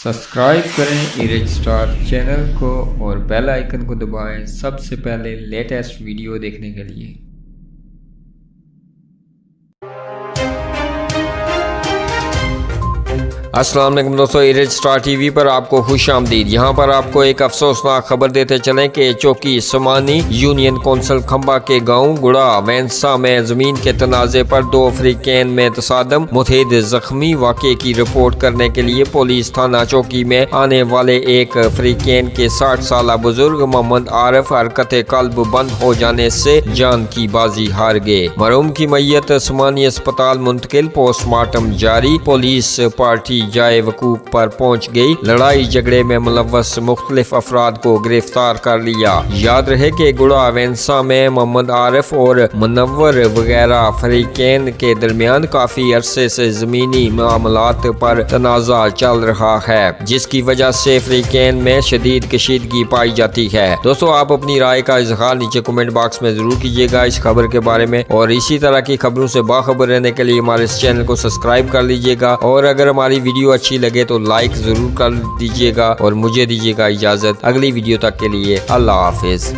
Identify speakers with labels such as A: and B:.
A: Subscribe करें erase star channel को और बेल आइकन को दबाएं सबसे पहले लेटेस्ट वीडियो देखने के लिए। अस्सलाम वालेकुम दोस्तों, इरेज स्टार टीवी पर आपको खुश आमदीद। यहाँ पर आपको एक अफसोसनाक खबर देते चलें कि चौकी समानी यूनियन कौंसिल खंबा के गांव गुड़ा वैंसा में जमीन के तनाजे पर दो अफ्रीकैन में तसादम मुतअद्दिद जख्मी। वाक़े की रिपोर्ट करने के लिए पुलिस थाना चौकी में आने वाले एक अफ्रीकैन के 60 साल बुजुर्ग मोहम्मद आरिफ हरकत कल्ब बंद हो जाने से जान की बाजी हार गए। मरहूम की मैयत समानी अस्पताल मुंतकिल, पोस्टमार्टम जारी। पुलिस पार्टी जाए वकूफ पर पहुंच गई। लड़ाई झगड़े में मुलव्वस मुख्तलिफ अफराद को गिरफ्तार कर लिया। याद रहे कि गुड़ा वैंसा में मोहम्मद आरिफ और मुनव्वर वगैरह अफ्रीकैन के दरमियान काफी अरसे से जमीनी मामलात पर तनाज़ा चल रहा है, जिसकी वजह से अफ्रीकैन में शदीद कशीदगी पाई जाती है। दोस्तों, आप अपनी राय का इजहार नीचे कमेंट बॉक्स में जरूर कीजिएगा इस खबर के बारे में, और इसी तरह की खबरों से बाखबर रहने के लिए हमारे इस चैनल को सब्सक्राइब कर लीजिएगा। और अगर हमारी वीडियो अच्छी लगे तो लाइक जरूर कर दीजिएगा और मुझे दीजिएगा इजाजत। अगली वीडियो तक के लिए अल्लाह हाफिज।